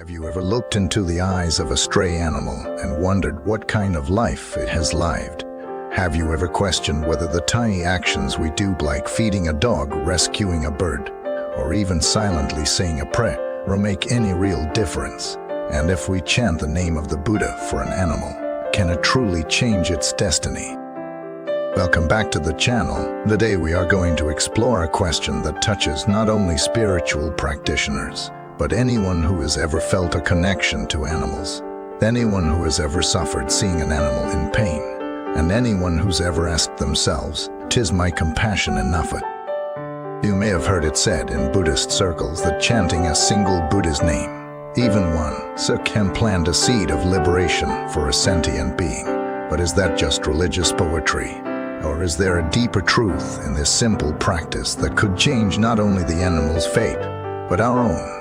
Have you ever looked into the eyes of a stray animal and wondered what kind of life it has lived? Have you ever questioned whether the tiny actions we do, like feeding a dog, rescuing a bird, or even silently saying a prayer, will make any real difference? And if we chant the name of the Buddha for an animal, can it truly change its destiny? Welcome back to the channel. Today we are going to explore a question that touches not only spiritual practitioners, but anyone who has ever felt a connection to animals, anyone who has ever suffered seeing an animal in pain, and anyone who's ever asked themselves, "'Tis my compassion enough?" You may have heard it said in Buddhist circles that chanting a single Buddha's name, even one, can plant a seed of liberation for a sentient being. But is that just religious poetry? Or is there a deeper truth in this simple practice that could change not only the animal's fate, but our own?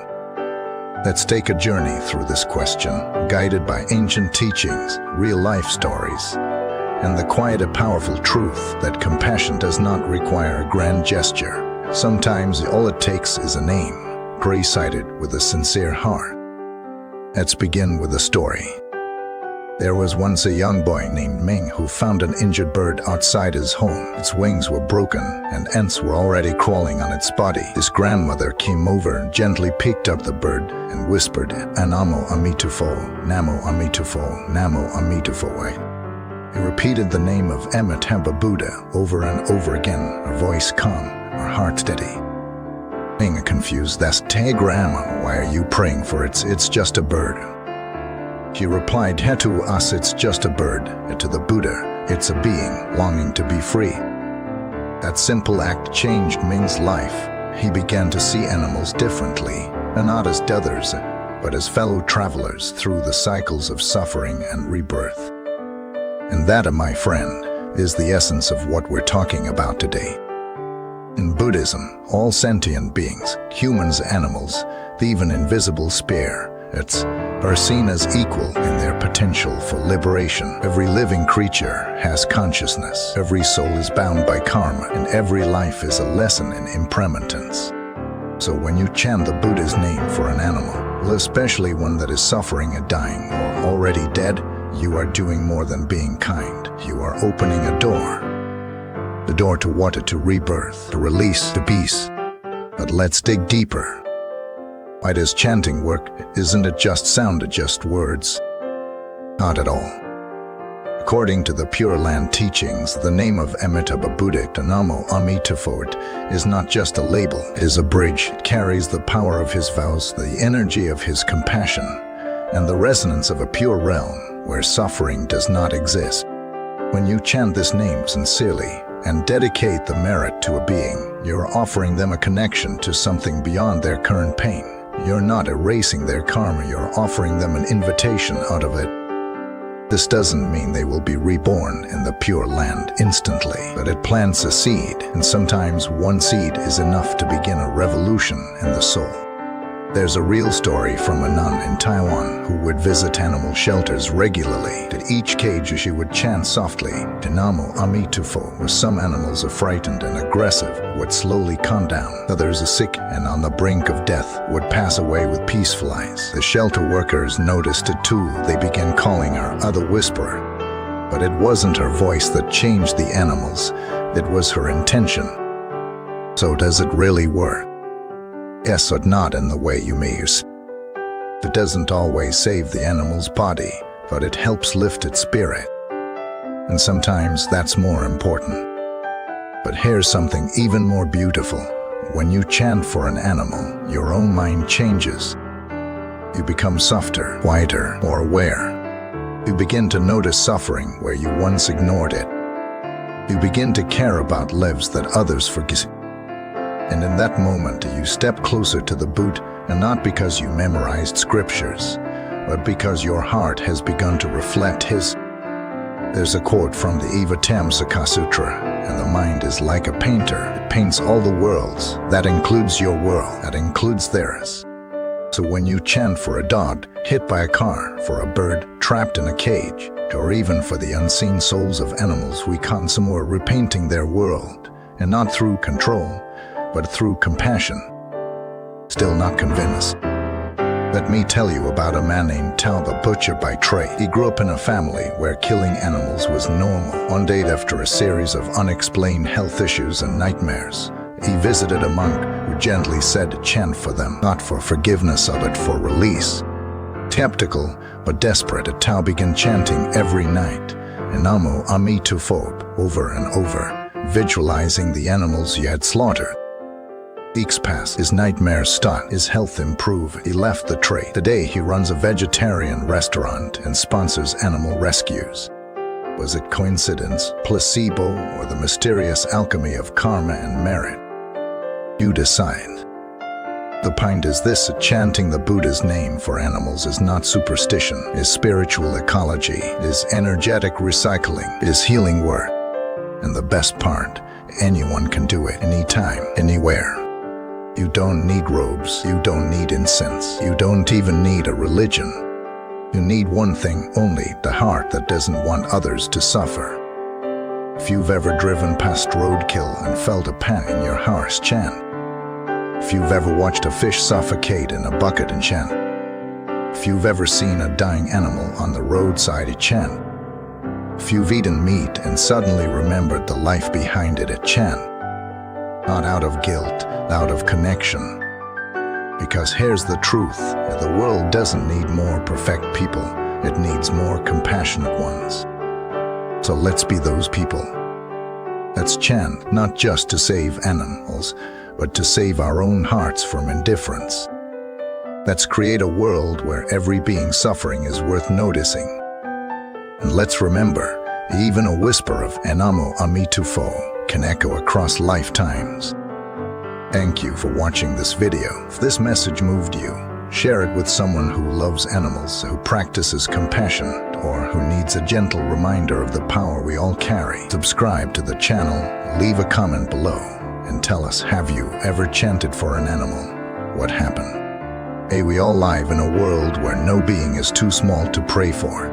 Let's take a journey through this question, guided by ancient teachings, real-life stories, and the quiet and powerful truth that compassion does not require a grand gesture. Sometimes all it takes is a name, recited with a sincere heart. Let's begin with a story. There was once a young boy named Ming who found an injured bird outside his home. Its wings were broken and ants were already crawling on its body. His grandmother came over, gently picked up the bird and whispered, "Namo Amitofo, Namo Amitofo, Namo Amitofo." He repeated the name of Amitabha Buddha over and over again, her voice calm, her heart steady. Ming, confused, asked, "Hey Grandma, why are you praying for it? It's just a bird." She replied, "To us it's just a bird, and to the Buddha, it's a being longing to be free." That simple act changed Ming's life. He began to see animals differently, and not as others, but as fellow travelers through the cycles of suffering and rebirth. And that, my friend, is the essence of what we're talking about today. In Buddhism, all sentient beings, humans, animals, even invisible spirits, are seen as equal in their potential for liberation. Every living creature has consciousness. Every soul is bound by karma, and every life is a lesson in impermanence. So when you chant the Buddha's name for an animal, especially one that is suffering and dying or already dead, you are doing more than being kind. You are opening a door. The door to what? To rebirth, to release, to peace. But let's dig deeper. Why does chanting work? Isn't it just sound, just words? Not at all. According to the Pure Land teachings, the name of Amitabha Buddha, Namo Amitofo, is not just a label, it is a bridge. It carries the power of his vows, the energy of his compassion, and the resonance of a pure realm where suffering does not exist. When you chant this name sincerely and dedicate the merit to a being, you're offering them a connection to something beyond their current pain. You're not erasing their karma, you're offering them an invitation out of it. This doesn't mean they will be reborn in the Pure Land instantly, but it plants a seed, and sometimes one seed is enough to begin a revolution in the soul. There's a real story from a nun in Taiwan who would visit animal shelters regularly. At each cage she would chant softly, "Namo Amitofo." Where some animals are frightened and aggressive, would slowly calm down. Others are sick and on the brink of death would pass away with peaceful eyes. The shelter workers noticed it too. They began calling her "Other Whisperer." But it wasn't her voice that changed the animals, it was her intention. So does it really work? Yes, but not in the way you may use. It doesn't always save the animal's body, but it helps lift its spirit. And sometimes that's more important. But here's something even more beautiful. When you chant for an animal, your own mind changes. You become softer, quieter, more aware. You begin to notice suffering where you once ignored it. You begin to care about lives that others forget. And in that moment, you step closer to the Buddha, and not because you memorized scriptures, but because your heart has begun to reflect his. There's a quote from the Avatamsaka Sutra, and the mind is like a painter. It paints all the worlds. That includes your world. That includes theirs. So when you chant for a dog hit by a car, for a bird trapped in a cage, or even for the unseen souls of animals, we consummate repainting their world, and not through control, but through compassion. Still not convinced? Let me tell you about a man named Tao, the butcher by trade. He grew up in a family where killing animals was normal. One day, after a series of unexplained health issues and nightmares, he visited a monk who gently said to chant for them, not for forgiveness but for release. Skeptical but desperate, Tao began chanting every night, "Namo Amitofo," over and over, visualizing the animals he had slaughtered. Weeks passed, his nightmares stopped, his health improved. He left the trade. Today he runs a vegetarian restaurant and sponsors animal rescues. Was it coincidence, placebo, or the mysterious alchemy of karma and merit? You decide. The point is this: chanting the Buddha's name for animals is not superstition, is spiritual ecology, is energetic recycling, is healing work. And the best part, anyone can do it anytime, anywhere. You don't need robes, you don't need incense, you don't even need a religion. You need one thing only: the heart that doesn't want others to suffer. If you've ever driven past roadkill and felt a pang in your heart, chant. If you've ever watched a fish suffocate in a bucket, and chant. If you've ever seen a dying animal on the roadside, chant. If you've eaten meat and suddenly remembered the life behind it, chant. Not out of guilt, out of connection. Because here's the truth: the world doesn't need more perfect people, it needs more compassionate ones. So let's be those people. Let's chant, not just to save animals, but to save our own hearts from indifference. Let's create a world where every being suffering is worth noticing. And let's remember, even a whisper of "Namo Amitofo" can echo across lifetimes. Thank you for watching this video. If this message moved you, share it with someone who loves animals, who practices compassion, or who needs a gentle reminder of the power we all carry. Subscribe to the channel, leave a comment below, and tell us, have you ever chanted for an animal? What happened? May we all live in a world where no being is too small to pray for.